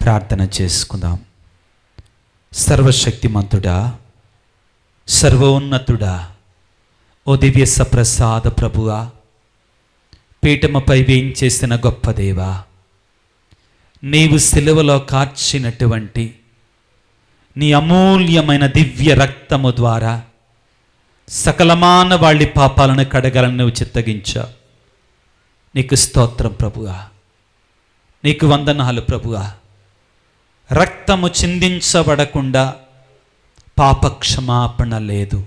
ప్రార్థన చేసుకుందాం. సర్వశక్తిమంతుడా, సర్వోన్నతుడా, ఓ దివ్య సప్రసాద ప్రభువా, పీఠముపై వేయించేసిన గొప్ప దేవా, నీవు సిలువలో కార్చినటువంటి నీ అమూల్యమైన దివ్య రక్తము ద్వారా సకల మానవాళి పాపాలను కడగలని నువ్వు చిత్తగించావు. నీకు స్తోత్రం ప్రభువా, నీకు వందనాలు ప్రభువా. రక్తము చిందించబడకుండా పాపక్షమాపణ లేదు.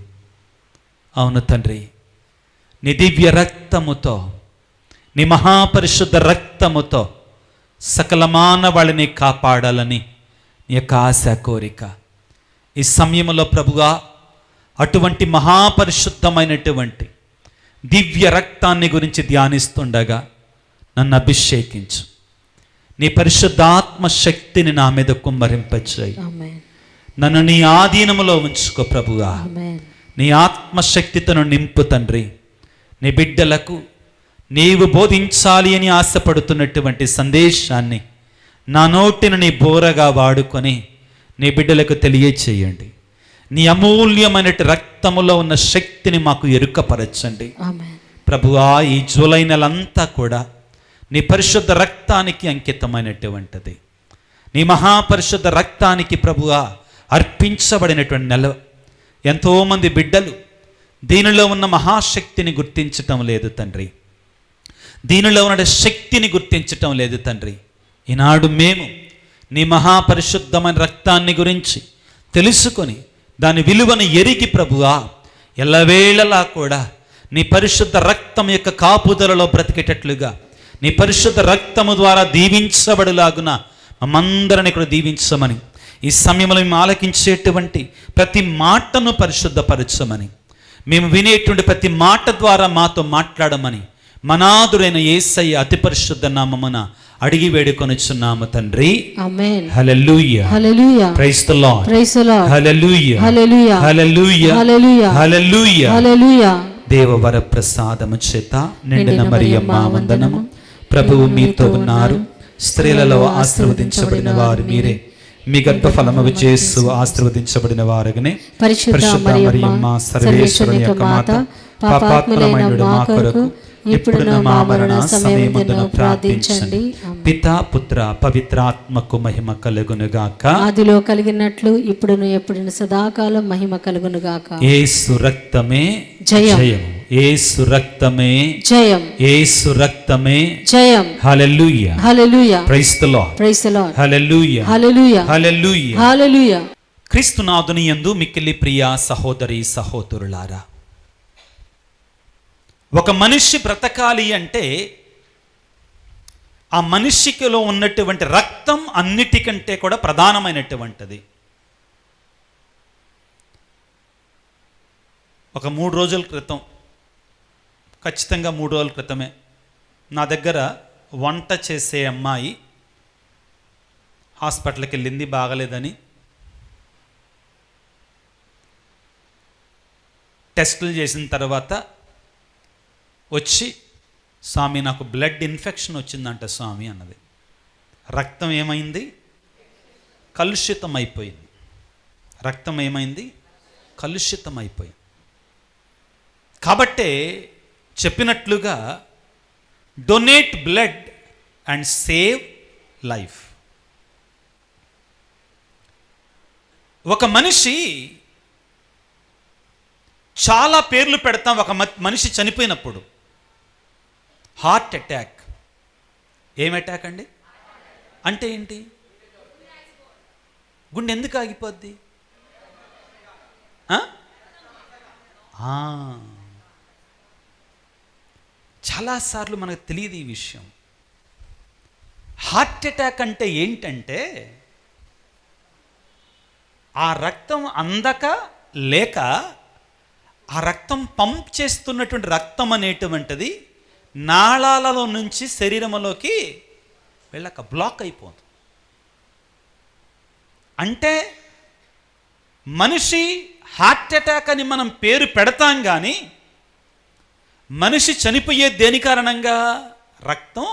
అవును తండ్రి, నీ దివ్య రక్తముతో, నీ మహాపరిశుద్ధ రక్తముతో సకల మానవాళిని కాపాడాలని నీ యొక్క ఆశ, కోరిక. ఈ సమయంలో ప్రభువా, అటువంటి మహాపరిశుద్ధమైనటువంటి దివ్య రక్తాన్ని గురించి ధ్యానిస్తుండగా నన్ను అభిషేకించు. నీ పరిశుద్ధాత్మ శక్తిని నా మీద కుమ్మరింపచేయి. నన్ను నీ ఆధీనములో ఉంచుకో ప్రభువా. నీ ఆత్మశక్తితో నింపు తండ్రి. నీ బిడ్డలకు నీవు బోధించాలి అని ఆశపడుతున్నటువంటి సందేశాన్ని నా నోటిని నీ బోరగా వాడుకొని నీ బిడ్డలకు తెలియచేయండి. నీ అమూల్యమైన రక్తములో ఉన్న శక్తిని మాకు ఎరుకపరచండి ప్రభువా. ఈ జూలై నెలంతా కూడా నీ పరిశుద్ధ రక్తానికి అంకితమైనటువంటిది. నీ మహాపరిశుద్ధ రక్తానికి ప్రభువా అర్పించబడినటువంటి నెల. ఎంతోమంది బిడ్డలు దీనిలో ఉన్న మహాశక్తిని గుర్తించటం లేదు తండ్రి, దీనిలో ఉన్న శక్తిని గుర్తించటం లేదు తండ్రి. ఈనాడు మేము నీ మహాపరిశుద్ధమైన రక్తాన్ని గురించి తెలుసుకొని దాని విలువను ఎరిగి ప్రభువా, ఎల్లవేళలా కూడా నీ పరిశుద్ధ రక్తం యొక్క కాపుదలలో బ్రతికేటట్లుగా, నీ పరిశుద్ధ రక్తము ద్వారా దీవించబడులాగున మమ్మందరిని ఇక్కడ దీవించమని, ఈ సమయంలో మేము ఆలకించేటువంటి ప్రతి మాటను పరిశుద్ధపరచమని, మేము వినేటువంటి ప్రతి మాట ద్వారా మాతో మాట్లాడమని మనాదుడైన యేసయ్య అతి పరిశుద్ధ నామమున అడిగి వేడుకొనుచున్నాము తండ్రి. ఆమేన్. హల్లెలూయా. హల్లెలూయా. Praise the Lord. Praise the Lord. హల్లెలూయా. హల్లెలూయా. హల్లెలూయా. హల్లెలూయా. హల్లెలూయా. హల్లెలూయా. దేవవర ప్రసాదము చేత నిండిన మరియమ్మ వందనము. ప్రభువు మీతో ఉన్నారు, స్త్రీలలో ఆశీర్వదించబడిన వారు మీరే, మీ గర్భఫలము యేసు ఆశీర్వదించబడిన వారుగానే. పరిశుద్ధ మరియమ్మ సర్వేశ్వరుని యొక్క మాత, పాపాత్ములైన మా కొరకు ఇప్పుడు మా మరణ సమయమందున ప్రార్థించండి. పితా పుత్ర పవిత్రాత్మకు మహిమ కలుగును గాక. ఆదిలో కలిగినట్లు ఇప్పుడును ఎప్పుడును సదాకాలం మహిమ కలుగును గాక. యేసు రక్తమే జయం. యేసు రక్తమే జయం. యేసు రక్తమే జయం. హల్లెలూయా. హల్లెలూయా. Praise the Lord. Praise the Lord. హల్లెలూయా. హల్లెలూయా. హల్లెలూయా. హల్లెలూయా. క్రీస్తునాథుని యందు మిక్కిలి ప్రియ సహోదరి సహోదరులారా, ఒక మనిషి బ్రతకాలి అంటే ఆ మనిషికిలో ఉన్నటువంటి రక్తం అన్నిటికంటే కూడా ప్రధానమైనటువంటిది. ఒక 3 రోజుల క్రితం, ఖచ్చితంగా 3 రోజుల క్రితమే, నా దగ్గర వంట చేసే అమ్మాయి హాస్పిటల్కి వెళ్ళింది, బాగలేదని. టెస్టులు చేసిన తర్వాత వచ్చి, స్వామి నాకు బ్లడ్ ఇన్ఫెక్షన్ వచ్చిందంట స్వామి అన్నది. రక్తం ఏమైంది? కలుషితం అయిపోయింది. రక్తం ఏమైంది? కలుషితం అయిపోయింది. కాబట్టే చెప్పినట్లుగా donate blood and save life. ఒక మనిషి, చాలా పేర్లు పెడతాం ఒక మనిషి చనిపోయినప్పుడు. Heart attack. ఏం అటాక్ అండి? అంటే ఏంటి? గుండె ఎందుకు ఆగిపోద్ది? చాలాసార్లు మనకు తెలియదు ఈ విషయం. హార్ట్ అటాక్ అంటే ఏంటంటే, ఆ రక్తం అందక లేక ఆ రక్తం పంప్ చేస్తున్నటువంటి రక్తం అనేటువంటిది నాళాలలో నుంచి శరీరంలోకి వెళ్ళక బ్లాక్ అయిపోతుంది. అంటే మనిషి హార్ట్ అటాక్ అని మనం పేరు పెడతాం, కానీ మనిషి చనిపోయే దేని కారణంగా? రక్తం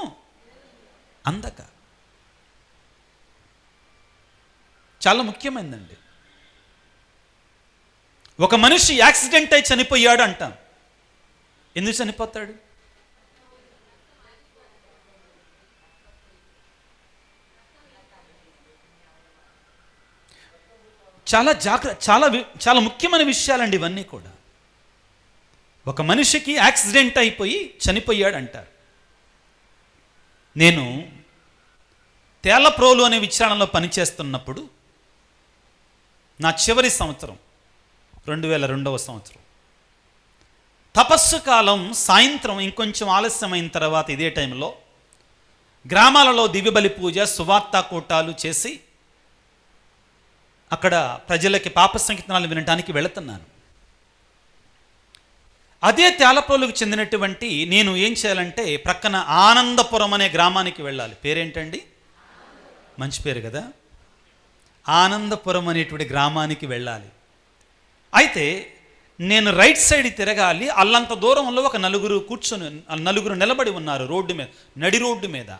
అందక. చాలా ముఖ్యమైనదండి. ఒక మనిషి యాక్సిడెంట్ అయి చనిపోయాడు అంటాం. ఎందుకు చనిపోతాడు? చాలా చాలా ముఖ్యమైన విషయాలండి ఇవన్నీ కూడా. ఒక మనిషికి యాక్సిడెంట్ అయిపోయి చనిపోయాడు అంటారు. నేను తేలప్రోలు అనే విచారణలో పనిచేస్తున్నప్పుడు నా చివరి సంవత్సరం 2002వ సంవత్సరం తపస్సు కాలం సాయంత్రం ఇంకొంచెం ఆలస్యమైన తర్వాత ఇదే టైంలో గ్రామాలలో దివ్యబలి పూజ సువార్తా కూటాలు చేసి అక్కడ ప్రజలకి పాప సంకీర్తనాలు వినడానికి వెళుతున్నాను. అదే తేలప్రోలుకు చెందినటువంటి నేను ఏం చేయాలంటే ప్రక్కన ఆనందపురం అనే గ్రామానికి వెళ్ళాలి. పేరేంటండి? మంచి పేరు కదా. ఆనందపురం అనేటువంటి గ్రామానికి వెళ్ళాలి. అయితే నేను రైట్ సైడ్ తిరగాలి. అల్లంత దూరంలో ఒక నలుగురు నిలబడి ఉన్నారు రోడ్డు మీద, నడి రోడ్డు మీద.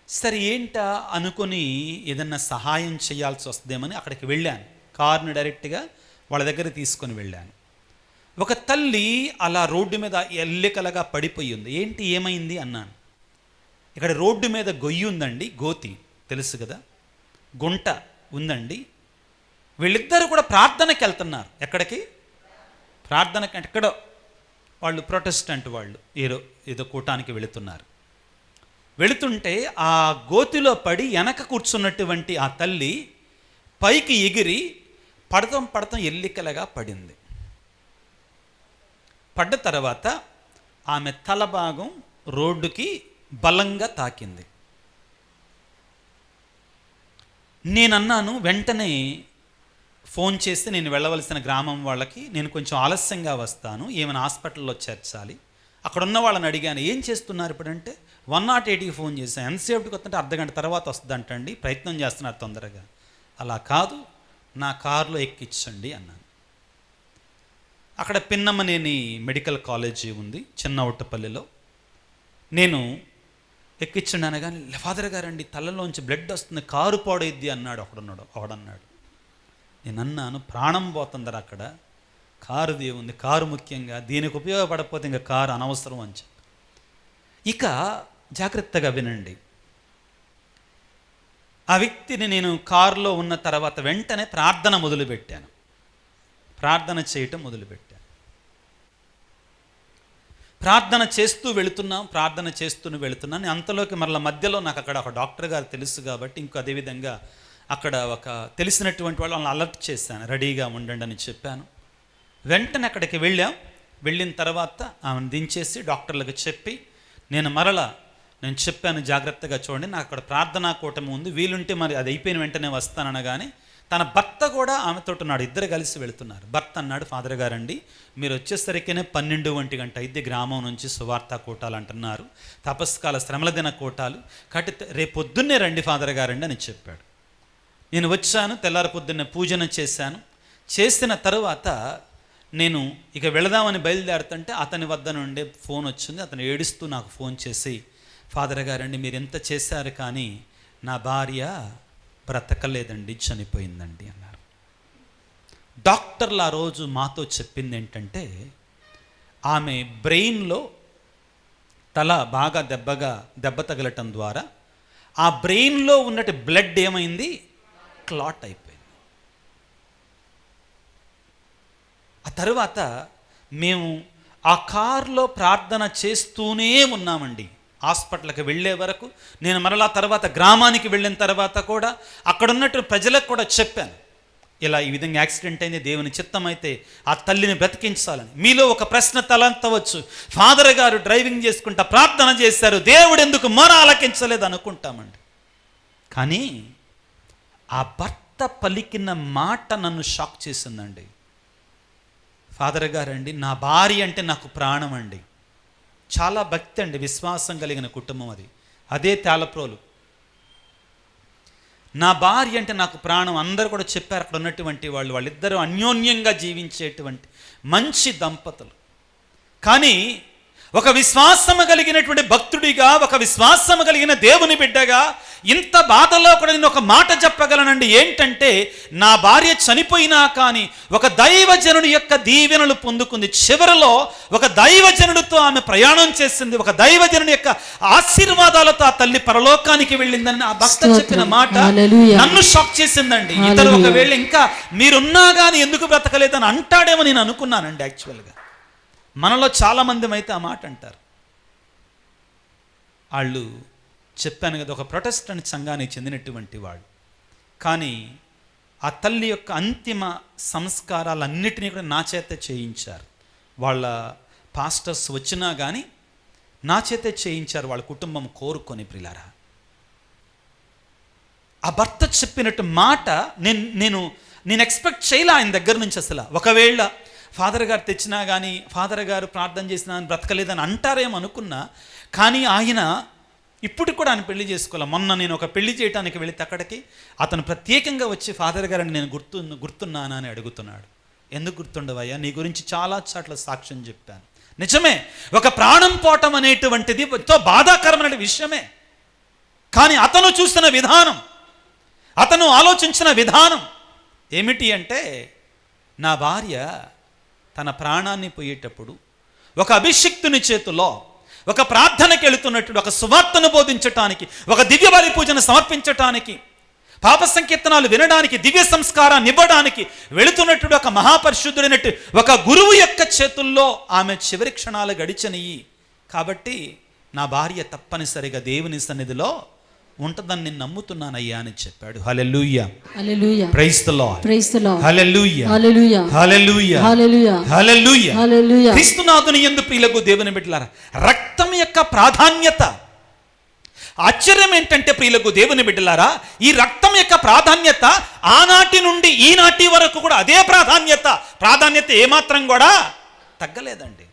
సరే ఏంటా అనుకొని ఏదన్నా సహాయం చేయాల్సి వస్తుందేమని అక్కడికి వెళ్ళాను. కారుని డైరెక్ట్గా వాళ్ళ దగ్గర తీసుకొని వెళ్ళాను. ఒక తల్లి అలా రోడ్డు మీద ఎల్లికలగా పడిపోయి ఉంది. ఏంటి ఏమైంది అన్నాను. ఇక్కడ రోడ్డు మీద గొయ్యి ఉందండి, గోతి తెలుసు కదా, గుంట ఉందండి. వీళ్ళిద్దరూ కూడా ప్రార్థనకి వెళ్తున్నారు. ఎక్కడికి? ప్రార్థనకి. ఎక్కడో వాళ్ళు ప్రొటెస్టెంట్ వాళ్ళు ఏదో కూటానికి వెళుతున్నారు. వెళుతుంటే ఆ గోతిలో పడి వెనక కూర్చున్నటువంటి ఆ తల్లి పైకి ఎగిరి పడతం ఎల్లికలగా పడింది. పడ్డ తర్వాత ఆమె తల భాగం రోడ్డుకి బలంగా తాకింది. నేనన్నాను, వెంటనే ఫోన్ చేసి నేను వెళ్ళవలసిన గ్రామం వాళ్ళకి, నేను కొంచెం ఆలస్యంగా వస్తాను, ఏమైనా హాస్పిటల్లో చేర్చాలి. అక్కడ ఉన్న వాళ్ళని అడిగాను, ఏం చేస్తున్నారు ఇప్పుడంటే 108కి ఫోన్ చేశాను. ఎంతసేపటికి వస్తుంటే అర్ధగంట తర్వాత వస్తుందంటండి, ప్రయత్నం చేస్తున్నారు తొందరగా. అలా కాదు, నా కారులో ఎక్కించండి అన్నాను. అక్కడ పిన్నమ్మనేని మెడికల్ కాలేజీ ఉంది చిన్న ఉట్టపల్లిలో. నేను ఎక్కించండి అనగానే, ఫాదర్ గారండి తలలోంచి బ్లడ్ వస్తుంది, కారు పాడైద్ది అన్నాడు ఒకడన్నాడు. నేను అన్నాను, ప్రాణం పోతుందరా అక్కడ, కారు దేవుంది, కారు ముఖ్యంగా, దీనికి ఉపయోగపడకపోతే ఇంకా కారు అనవసరం అని చెప్పి. ఇక జాగ్రత్తగా వినండి. ఆ వ్యక్తిని నేను కారులో ఉన్న తర్వాత వెంటనే ప్రార్థన మొదలుపెట్టాను. ప్రార్థన చేయటం మొదలుపెట్టాను. ప్రార్థన చేస్తూ వెళుతున్నాను. అంతలోకి మరల మధ్యలో నాకు అక్కడ ఒక డాక్టర్ గారు తెలుసు కాబట్టి, ఇంకో అదేవిధంగా అక్కడ ఒక తెలిసినటువంటి వాళ్ళని అలర్ట్ చేశాను, రెడీగా ఉండండి అని చెప్పాను. వెంటనే అక్కడికి వెళ్ళిన తర్వాత ఆమెను దించేసి డాక్టర్లకు చెప్పి నేను చెప్పాను, జాగ్రత్తగా చూడండి, నాకు అక్కడ ప్రార్థనా కూటమి ఉంది, వీలుంటే మరి అది అయిపోయిన వెంటనే వస్తాననగానే తన భర్త కూడా ఆమెతో ఉన్నాడు. ఇద్దరు కలిసి వెళుతున్నారు. భర్త అన్నాడు, ఫాదర్ గారండి మీరు వచ్చేసరికేనే 12 గంట అయితే గ్రామం నుంచి సువార్తా కూటాలు అంటున్నారు, తపస్కాల శ్రమల దిన కూటాలు, కాబట్టి రేపొద్దున్నే రండి ఫాదర్ గారండి అని చెప్పాడు. నేను వచ్చాను, తెల్లారి పొద్దున్నే పూజన చేశాను. చేసిన తరువాత నేను ఇక వెళదామని బయలుదేరుతుంటే అతని వద్ద నుండి ఫోన్ వచ్చింది. అతను ఏడుస్తూ నాకు ఫోన్ చేసి, ఫాదర్ గారండి మీరు ఎంత చేశారు కానీ నా భార్య బ్రతకలేదండి, చనిపోయిందండి అన్నారు. డాక్టర్లు ఆ రోజు మాతో చెప్పింది ఏంటంటే, ఆమె బ్రెయిన్లో తల బాగా దెబ్బ తగలటం ద్వారా ఆ బ్రెయిన్లో ఉన్నట్టు బ్లడ్ ఏమైంది, క్లాట్ అయిపోయింది. ఆ తర్వాత మేము ఆ కారులో ప్రార్థన చేస్తూనే ఉన్నామండి హాస్పిటల్కి వెళ్ళే వరకు. నేను మరలా తర్వాత గ్రామానికి వెళ్ళిన తర్వాత కూడా అక్కడ ఉన్నట్టు ప్రజలకు కూడా చెప్పాను, ఇలా ఈ విధంగా యాక్సిడెంట్ అయింది, దేవుని చిత్తం అయితే ఆ తల్లిని బ్రతికించాలని. మీలో ఒక ప్రశ్న తలంతవచ్చు, ఫాదర్ గారు డ్రైవింగ్ చేసుకుంటా ప్రార్థన చేశారు, దేవుడు ఎందుకు మొర ఆలకించలేదు అనుకుంటామండి. కానీ ఆ భర్త పలికిన మాట నన్ను షాక్ చేసిందండి. ఫాదర్ గారండి నా భార్య అంటే నాకు ప్రాణం అండి, చాలా భక్తి అండి, విశ్వాసం కలిగిన కుటుంబం అది, అదే తేలప్రోలు. నా భార్య అంటే నాకు ప్రాణం. అందరూ కూడా చెప్పారు అక్కడ ఉన్నటువంటి వాళ్ళిద్దరూ అన్యోన్యంగా జీవించేటువంటి మంచి దంపతులు. కానీ ఒక విశ్వాసము కలిగినటువంటి భక్తుడిగా, ఒక విశ్వాసము కలిగిన దేవుని బిడ్డగా ఇంత బాధలో కూడా నేను ఒక మాట చెప్పగలనండి. ఏంటంటే, నా భార్య చనిపోయినా కానీ ఒక దైవజనుడి యొక్క దీవెనలు పొందుకుంది. చివరిలో ఒక దైవజనుడితో ఆమె ప్రయాణం చేసింది. ఒక దైవజనుడి యొక్క ఆశీర్వాదాలతో ఆ తల్లి పరలోకానికి వెళ్ళిందని ఆ భక్త చెప్పిన మాట నన్ను షాక్ చేసిందండి. ఇతరు ఒకవేళ ఇంకా మీరున్నా కానీ ఎందుకు బ్రతకలేదని అంటాడేమో నేను అనుకున్నానండి. యాక్చువల్గా మనలో చాలామంది అయితే ఆ మాట అంటారు. వాళ్ళు చెప్పాను కదా, ఒక ప్రొటెస్టెంట్ సంఘానికి చెందినటువంటి వాళ్ళు. కానీ ఆ తల్లి యొక్క అంతిమ సంస్కారాలన్నిటినీ కూడా నా చేతే చేయించారు. వాళ్ళ పాస్టర్స్ వచ్చినా కానీ నా చేతే చేయించారు, వాళ్ళ కుటుంబం కోరుకొని. ప్రియులారా, ఆ భర్త చెప్పినట్టు మాట నేను ఎక్స్పెక్ట్ చేయలే ఆయన దగ్గర నుంచి. అసలు ఒకవేళ ఫాదర్ గారు తెచ్చినా కానీ, ఫాదర్ గారు ప్రార్థన చేసినా బ్రతకలేదని అంటారేమో అనుకున్నా. కానీ ఆయన ఇప్పుడు కూడా ఆయన పెళ్లి చేసుకోవాలి. మొన్న నేను ఒక పెళ్లి చేయడానికి వెళితే అక్కడికి అతను ప్రత్యేకంగా వచ్చి, ఫాదర్ గారిని నేను గుర్తున్నానా అని అడుగుతున్నాడు. ఎందుకు గుర్తుండవయ్యా, నీ గురించి చాలా చాట్ల సాక్ష్యం చెప్పాను. నిజమే, ఒక ప్రాణం పోవటం అనేటువంటిది ఎంతో బాధాకరమైన విషయమే. కానీ అతను చూసిన విధానం, అతను ఆలోచించిన విధానం ఏమిటి అంటే, నా భార్య తన ప్రాణాన్ని పోయేటప్పుడు ఒక అభిషిక్తుని చేతిలో ఒక ప్రార్థనకి వెళుతున్నట్టు, ఒక సువార్తను బోధించటానికి, ఒక దివ్య బలి పూజను సమర్పించటానికి, పాప సంకీర్తనాలు వినడానికి, దివ్య సంస్కారాన్ని ఇవ్వడానికి వెళుతున్నట్టు ఒక మహాపరిశుద్ధుడైనట్టు ఒక గురువు యొక్క చేతుల్లో ఆమె చివరి క్షణాలు గడిచనియి. కాబట్టి నా భార్య తప్పనిసరిగా దేవుని సన్నిధిలో ఉంటదని నేను నమ్ముతున్నానయ్యా అని చెప్పాడు. హల్లెలూయా, హల్లెలూయా, praise the Lord, praise the Lord, హల్లెలూయా, హల్లెలూయా, హల్లెలూయా, హల్లెలూయా, హల్లెలూయా, హల్లెలూయా. క్రీస్తునాథుని యందు ప్రియులకు దేవుని బిడ్డలారా, రక్తం యొక్క ప్రాధాన్యత. ఆశ్చర్యం ఏంటంటే ప్రియులకు దేవుని బిడ్డలారా, ఈ రక్తం యొక్క ప్రాధాన్యత ఆనాటి నుండి ఈనాటి వరకు కూడా అదే ప్రాధాన్యత ఏమాత్రం కూడా తగ్గలేదండి.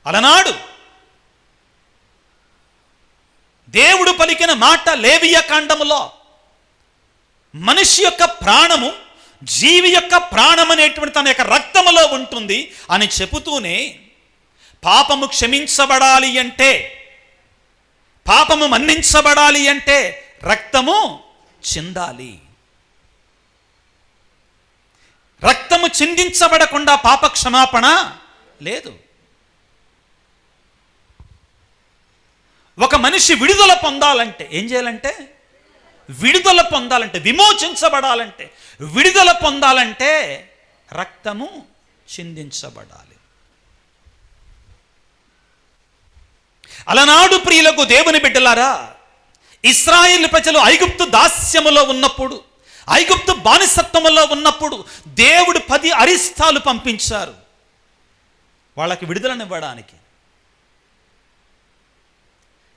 అలనాడు దేవుడు పలికిన మాట లేవియ కాండములో, మనిషి యొక్క ప్రాణము జీవి యొక్క ప్రాణం అనేటువంటి తన యొక్క రక్తములో ఉంటుంది అని చెబుతూనే, పాపము క్షమించబడాలి అంటే, పాపము మన్నించబడాలి అంటే రక్తము చిందాలి. రక్తము చిందించబడకుండా పాప క్షమాపణ లేదు. ఒక మనిషి విడుదల పొందాలంటే ఏం చేయాలంటే, విడుదల పొందాలంటే, విమోచించబడాలంటే, విడుదల పొందాలంటే రక్తము చిందించబడాలి. అలనాడు ప్రియులకు దేవుని బిడ్డలారా, ఇశ్రాయేలు ప్రజలు ఐగుప్తు దాస్యములో ఉన్నప్పుడు, ఐగుప్తు బానిసత్వములో ఉన్నప్పుడు దేవుడు 10 అరిస్తాలు పంపించారు వాళ్ళకి విడుదలనివ్వడానికి.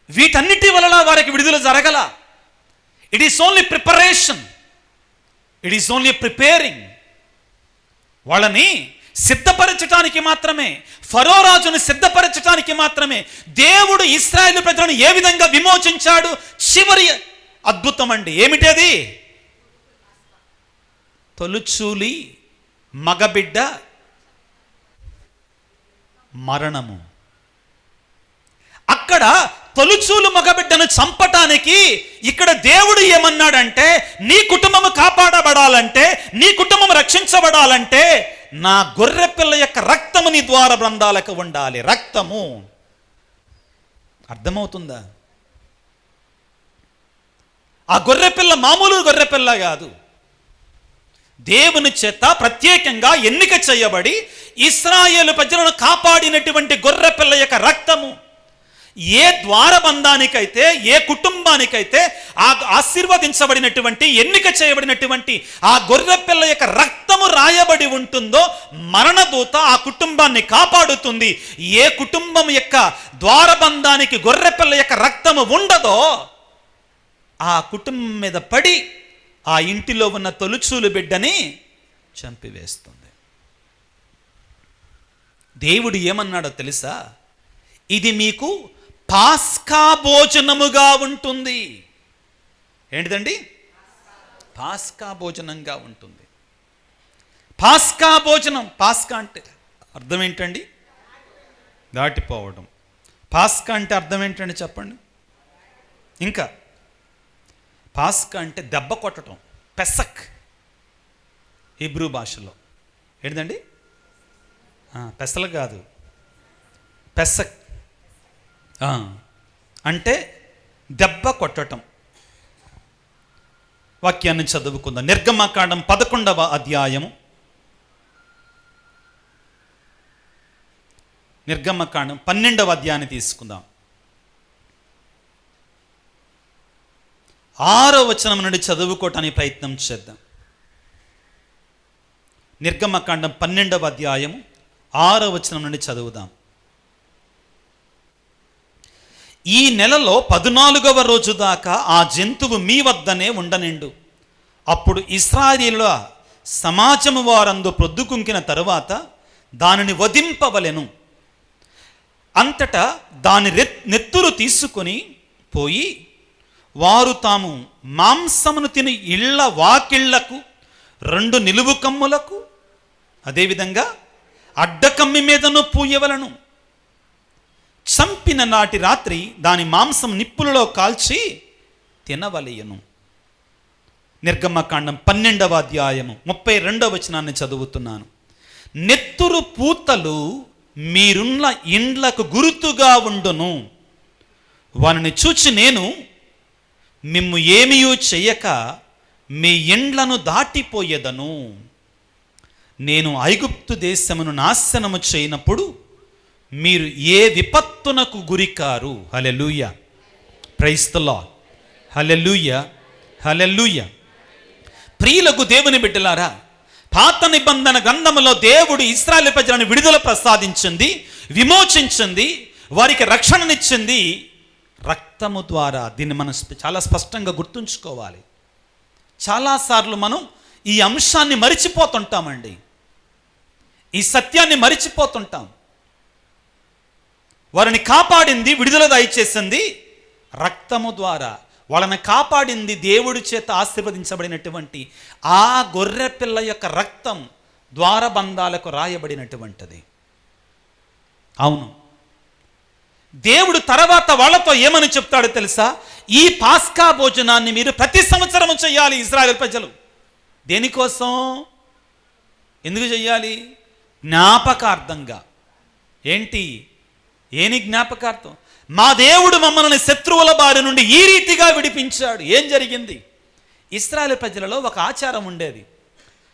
వీటన్నిటి వలన వారికి విడుదల జరగల. It is only preparation, it is only preparing. వాళ్ళని సిద్ధపరచటానికి మాత్రమే, ఫరో రాజును సిద్ధపరచటానికి మాత్రమే దేవుడు ఇశ్రాయేలు ప్రజలను ఏ విధంగా విమోచించాడు. చివరి అద్భుతం అండి. ఏమిటది? తొలుచూలి మగబిడ్డ మరణము. అక్కడ తొలుచూలు మగబిడ్డను చంపటానికి ఇక్కడ దేవుడు ఏమన్నాడంటే, నీ కుటుంబము కాపాడబడాలంటే, నీ కుటుంబం రక్షించబడాలంటే నా గొర్రె పిల్ల యొక్క రక్తము నీ ద్వార బృందాలకు ఉండాలి. రక్తము. అర్థమవుతుందా? ఆ గొర్రె పిల్ల మామూలు గొర్రె పిల్ల కాదు. దేవుని చేత ప్రత్యేకంగా ఎన్నిక చేయబడి ఇశ్రాయేలు ప్రజలను కాపాడినటువంటి గొర్రె పిల్ల యొక్క రక్తము. ఏ ద్వారబంధానికైతే, ఏ కుటుంబానికైతే ఆ ఆశీర్వదించబడినటువంటి, ఎన్నిక చేయబడినటువంటి ఆ గొర్రె పిల్ల యొక్క రక్తము రాయబడి ఉంటుందో, మరణదూత ఆ కుటుంబాన్ని కాపాడుతుంది. ఏ కుటుంబం యొక్క ద్వారబంధానికి గొర్రె పిల్ల యొక్క రక్తము ఉండదో ఆ కుటుంబం మీద పడి ఆ ఇంటిలో ఉన్న తొలుచూలు బిడ్డని చంపివేస్తుంది. దేవుడు ఏమన్నాడో తెలుసా? ఇది మీకు పాస్కా భోజనముగా ఉంటుంది. ఏంటిదండి? పాస్కా భోజనంగా ఉంటుంది. పాస్కా భోజనం. పాస్కా అంటే అర్థం ఏంటండి? దాటిపోవడం. పాస్కా అంటే అర్థం ఏంటండి చెప్పండి. ఇంకా పాస్కా అంటే దెబ్బ కొట్టడం, పెసక్ హీబ్రూ భాషలో ఏంటండి, పెసలు కాదు, పెసక్ అంటే దెబ్బ కొట్టడం. వాక్యాన్ని చదువుకుందాం. నిర్గమకాండం 11వ అధ్యాయము, నిర్గమకాండం 12వ అధ్యాయాన్ని తీసుకుందాం. 6వ వచనం నుండి చదువుకోవటానికి ప్రయత్నం చేద్దాం. నిర్గమకాండం 12వ అధ్యాయము 6వ వచనం నుండి చదువుదాం. ఈ నెలలో 14వ రోజు దాకా ఆ జంతువు మీ వద్దనే ఉండనిండు. అప్పుడు ఇశ్రాయేలుల సమాజము వారందు ప్రొద్దుకుంకిన తరువాత దానిని వధింపవలెను. అంతటా దాని నెత్తురు తీసుకొని పోయి వారు తాము మాంసమును తిని ఇళ్ల వాకిళ్లకు, 2 నిలువు కమ్ములకు, అదేవిధంగా అడ్డకమ్మి మీదను పూయవలను. చంపిన నాటి రాత్రి దాని మాంసం నిప్పులలో కాల్చి తినవలయను. నిర్గమకాండం 12వ అధ్యాయము 32వ వచనాన్ని చదువుతున్నాను. నెత్తురు పూతలు మీరున్న ఇండ్లకు గుర్తుగా ఉండును. వానిని చూచి నేను మిమ్ము ఏమీయూ చెయ్యక మీ ఇండ్లను దాటిపోయేదను. నేను ఐగుప్తు దేశమును నాశనము చేయనప్పుడు మీరు ఏ విపత్తునకు గురికారు. హల్లెలూయా, ప్రైజ్ ది లార్డ్, హల్లెలూయా, హల్లెలూయా. ప్రియులకు దేవుని బిడ్డలారా, పాత నిబంధన గ్రంథములో దేవుడు ఇశ్రాయేలు ప్రజలను విడుదల ప్రసాదించింది, విమోచించింది, వారికి రక్షణనిచ్చింది రక్తము ద్వారా. దీన్ని మనం చాలా స్పష్టంగా గుర్తుంచుకోవాలి. చాలాసార్లు మనం ఈ అంశాన్ని మరిచిపోతుంటామండి, ఈ సత్యాన్ని మరిచిపోతుంటాం. వారిని కాపాడింది, విడుదల దయచేసింది రక్తము ద్వారా. వాళ్ళని కాపాడింది దేవుడి చేత ఆశీర్వదించబడినటువంటి ఆ గొర్రె పిల్ల యొక్క రక్తం ద్వారబంధాలకు రాయబడినటువంటిది. అవును, దేవుడు తర్వాత వాళ్ళతో ఏమని చెప్తాడో తెలుసా? ఈ పాస్కా భోజనాన్ని మీరు ప్రతి సంవత్సరం చేయాలి ఇశ్రాయేలు ప్రజలు. దేనికోసం, ఎందుకు చెయ్యాలి? జ్ఞాపకార్థంగా. ఏంటి? ఏని జ్ఞాపకార్థం? మా దేవుడు మమ్మల్ని శత్రువుల బారి నుండి ఈ రీతిగా విడిపించాడు. ఏం జరిగింది? ఇశ్రాయేలు ప్రజలలో ఒక ఆచారం ఉండేది.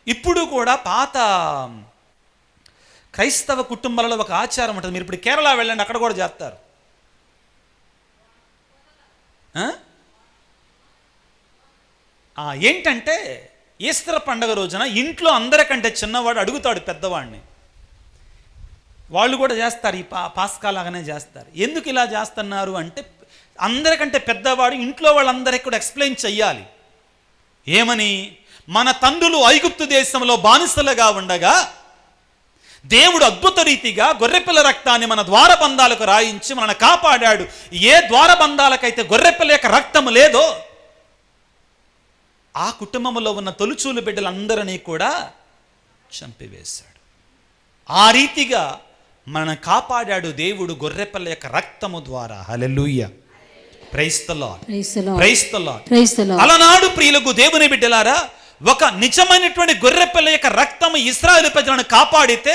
ఇప్పుడు కూడా పాత క్రైస్తవ కుటుంబాలలో ఒక ఆచారం ఉంటుంది. మీరు ఇప్పుడు కేరళ వెళ్ళండి, అక్కడ కూడా చేస్తారు. ఏంటంటే ఈస్టర్ పండగ రోజున ఇంట్లో అందరికంటే చిన్నవాడు అడుగుతాడు పెద్దవాడిని. వాళ్ళు కూడా చేస్తారు, ఈ పాస్కా లాగానే చేస్తారు. ఎందుకు ఇలా చేస్తున్నారు అంటే, అందరికంటే పెద్దవాడు ఇంట్లో వాళ్ళందరికీ కూడా ఎక్స్ప్లెయిన్ చెయ్యాలి. ఏమని? మన తండ్రులు ఐగుప్తు దేశంలో బానిసలుగా ఉండగా దేవుడు అద్భుత రీతిగా గొర్రెపిల్ల రక్తాన్ని మన ద్వారబంధాలకు రాయించి మనల్ని కాపాడాడు. ఏ ద్వారబంధాలకైతే గొర్రెపిల్ల యొక్క రక్తం లేదో ఆ కుటుంబంలో ఉన్న తొలుచూలు బిడ్డలందరినీ కూడా చంపివేశాడు. ఆ రీతిగా మనల్ని కాపాడాడు దేవుడు గొర్రెపిల్ల యొక్క రక్తము ద్వారా. హల్లెలూయా, praise the Lord, praise the Lord. అలనాడు ప్రియులకు దేవుని బిడ్డలారా, ఒక నిజమైనటువంటి గొర్రెపిల్ల యొక్క రక్తము ఇశ్రాయేలు ప్రజలను కాపాడితే,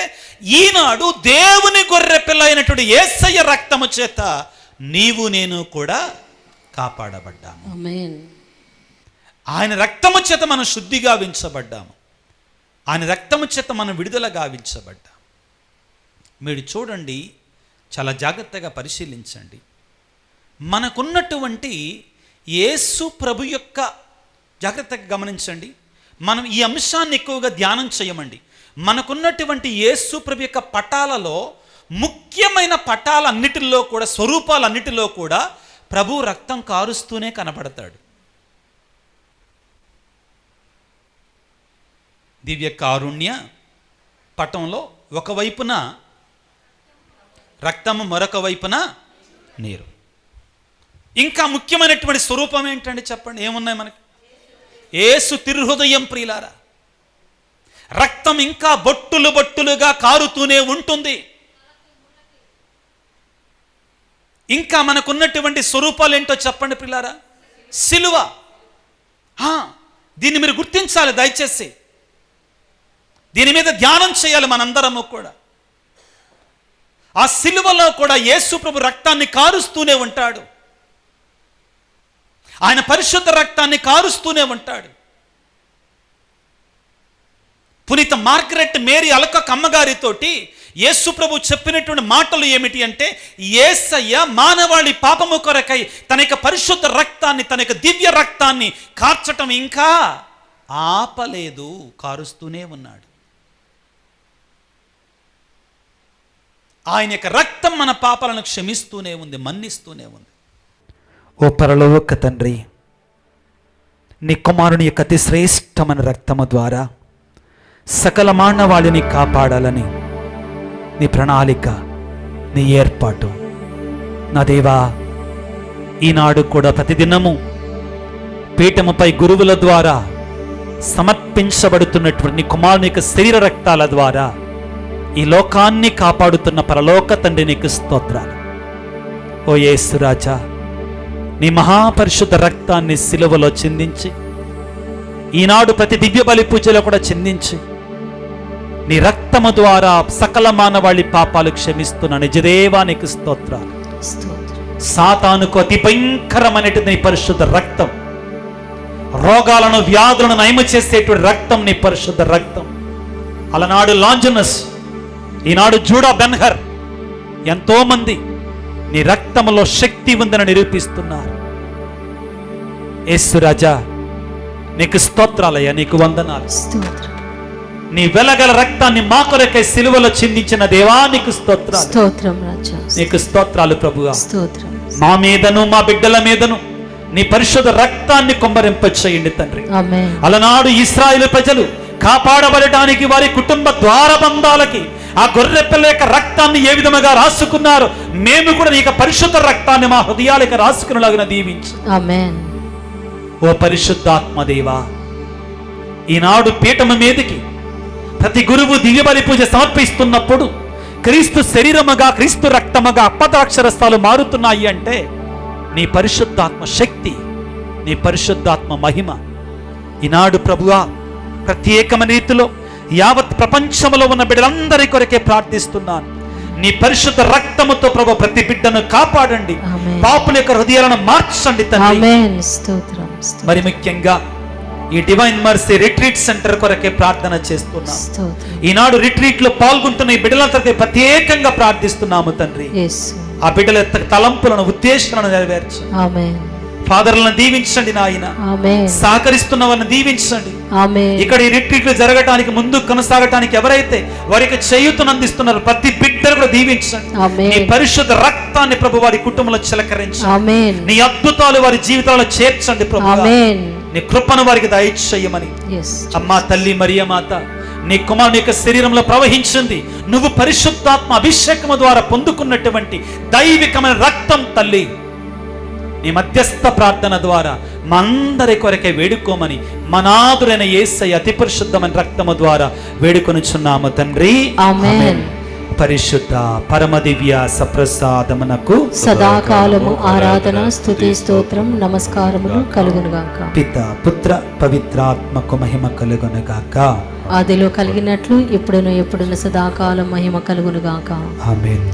ఈనాడు దేవుని గొర్రెపిల్ల అయినటువంటి యేసయ్య రక్తము చేత నీవు నేను కూడా కాపాడబడ్డాము. ఆమేన్. ఆయన రక్తము చేత మనం శుద్ధి గావించబడ్డాము. ఆయన రక్తము చేత మనం విడుదల గావించబడ్డాము. మీరు చూడండి, చాలా జాగ్రత్తగా పరిశీలించండి. మనకున్నటువంటి యేసు ప్రభు యొక్క, జాగ్రత్తగా గమనించండి, మనం ఈ అంశాన్ని ఎక్కువగా ధ్యానం చేయమండి. మనకున్నటువంటి యేసు ప్రభు యొక్క పటాలలో, ముఖ్యమైన పటాలన్నిటిలో కూడా, స్వరూపాలన్నిటిలో కూడా ప్రభు రక్తం కారుస్తూనే కనబడతాడు. దివ్య కారుణ్య పటంలో ఒకవైపున రక్తము, మరొక వైపున నీరు. ఇంకా ముఖ్యమైనటువంటి స్వరూపం ఏంటండి చెప్పండి? ఏమున్నాయి మనకి? యేసు తిరుహృదయం. ప్రియులారా, రక్తం ఇంకా బొట్టులు బొట్టులుగా కారుతూనే ఉంటుంది. ఇంకా మనకున్నటువంటి స్వరూపాలు ఏంటో చెప్పండి పిల్లారా. సిలువ. దీన్ని మీరు గుర్తించాలి దయచేసి. దీని మీద ధ్యానం చేయాలి మనందరము కూడా. ఆ సిలువలో కూడా యేసు ప్రభు రక్తాన్ని కారుస్తూనే ఉంటాడు. ఆయన పరిశుద్ధ రక్తాన్ని కారుస్తూనే ఉంటాడు. పునీత మార్గరెట్ మేరీ అలకక్ అమ్మగారితోటి యేసు ప్రభు చెప్పినటువంటి మాటలు ఏమిటి అంటే, యేసయ్య మానవాళి పాపము కొరకై తన యొక్క పరిశుద్ధ రక్తాన్ని, తన యొక్క దివ్య రక్తాన్ని కార్చటం ఇంకా ఆపలేదు, కారుస్తూనే ఉన్నాడు. ఆయన యొక్క రక్తం మన పాపాలను క్షమిస్తూనే ఉంది, మన్నిస్తూనే ఉంది. ఓ పరలోక తండ్రి, నీ కుమారుని యొక్క అతి శ్రేష్టమైన రక్తము ద్వారా సకల మానవాళిని కాపాడాలని నీ ప్రణాళిక, నీ ఏర్పాటు. నా దేవా, ఈనాడు కూడా ప్రతిదినము పీఠముపై గురువుల ద్వారా సమర్పించబడుతున్నటువంటి నీ కుమారుని యొక్క శరీర రక్తాల ద్వారా ఈ లోకాన్ని కాపాడుతున్న పరలోక తండ్రి నీకు స్తోత్రాలు. ఓ యేసురాజా, నీ మహాపరిశుద్ధ రక్తాన్ని సిలువలో చిందించి, ఈనాడు ప్రతి దివ్య బలి పూజలో కూడా చిందించి, నీ రక్తము ద్వారా సకల మానవాళి పాపాలు క్షమిస్తున్న నిజదేవా నీకు స్తోత్రాలు. సాతానుకు అతి భయంకరమైనటువంటి నీ పరిశుద్ధ రక్తం, రోగాలను వ్యాధులను నయము చేసేటువంటి రక్తం నీ పరిశుద్ధ రక్తం. అలనాడు లాంజనస్, ఈనాడు జూడా బెన్హర్, ఎంతో మంది నీ రక్తములో శక్తి ఉందని నిరూపిస్తున్నారు. యేసు రాజా నీకు స్తోత్రాలయ్యా, నీకు వందనాలు. నీ వెలగల రక్తాన్ని మా కొరకై సిలువలో చిందించిన దేవా నీకు స్తోత్రాలు. స్తోత్రం రాజా, నీకు స్తోత్రాలు ప్రభువా. స్తోత్రం. మా మీదను మా బిడ్డల మీదను నీ పరిశుద్ధ రక్తాన్ని కుమ్మరింప చేయండి తండ్రి. ఆమేన్. అలనాడు ఇశ్రాయేలు ప్రజలు కాపాడబడటానికి వారి కుటుంబ ద్వారబంధాలకి ఆ గొర్రె పిల్ల యొక్క రక్తాన్ని ఏ విధముగా రాసుకున్నారు, మేము కూడా నీ యొక్క పరిశుద్ధ రక్తాన్ని మా హృదయాలకు రాసుకునేలాగా దీవించు. ఆమేన్. ఓ పరిశుద్ధాత్మదేవా, ఈనాడు పీఠము మీదకి ప్రతి గురువు దివ్య బలి పూజ సమర్పిస్తున్నప్పుడు క్రీస్తు శరీరముగా, క్రీస్తు రక్తముగా అప్పదాక్షరస్థాలు మారుతున్నాయి అంటే నీ పరిశుద్ధాత్మ శక్తి, నీ పరిశుద్ధాత్మ మహిమ. ఈనాడు ప్రభువా, ప్రత్యేకమైన రీతిలో యావత్ ప్రపంచంలో ఉన్న బిడ్డలందరి కొరకే ప్రార్థిస్తున్నాను. నీ పరిశుద్ధ రక్తముతో ప్రభు ప్రతి బిడ్డను కాపాడండి, పాపుల యొక్క హృదయాలను మార్చండి తండ్రి. మరి ముఖ్యంగా ఈ డివైన్ మర్సీ రిట్రీట్ సెంటర్ కొరకే ప్రార్థన చేస్తున్నాము. ఈనాడు రిట్రీట్ లో పాల్గొంటున్న ఈ బిడ్డలందరికీ ప్రత్యేకంగా ప్రార్థిస్తున్నాము తండ్రి. ఆ బిడ్డల తలంపులను, ఉద్దేశాలను నెరవేర్చు. ఫాదర్లను దీవించండి నాయన, సహకరిస్తున్న వారిని దీవించండి. ఇక్కడ ఈ రిట్రీట్లు జరగటానికి, ముందు కొనసాగటానికి ఎవరైతే వారికి చేయూతను అందిస్తున్నారు ప్రతి బిడ్డను కూడా దీవించండి. నీ పరిశుద్ధ రక్తాన్ని ప్రభు వారి కుటుంబంలో చిలకరించండి. నీ అద్భుతాలు వారి జీవితాల్లో చేర్చండి ప్రభు. నీ కృపను వారికి దయచేయమని. అమ్మా తల్లి మరియ మాత, నీ కుమారుని యొక్క శరీరంలో ప్రవహించింది నువ్వు పరిశుద్ధాత్మ అభిషేకము ద్వారా పొందుకున్నటువంటి దైవికమైన రక్తం తల్లి. నీ మధ్యస్థ ప్రార్థన ద్వారా మా అందరి కొరకే వేడుకోమని మనాదురైన యేసయ్య అతి పరిశుద్ధమైన రక్తము ద్వారా వేడుకొనుచున్నాము తండ్రి. ఆమేన్. పరిశుద్ధ పరమ దివ్య సప్రసాదమునకు సదాకాలము ఆరాధన, స్తుతి, స్తోత్రం, నమస్కారములు కలుగునుగాక. పిత, పుత్ర, పవిత్రాత్మకు మహిమ కలుగునుగాక. ఆదిలో కలిగినట్లు ఇప్పుడును ఎప్పుడును సదాకాలం మహిమ కలుగునుగాక. ఆమేన్.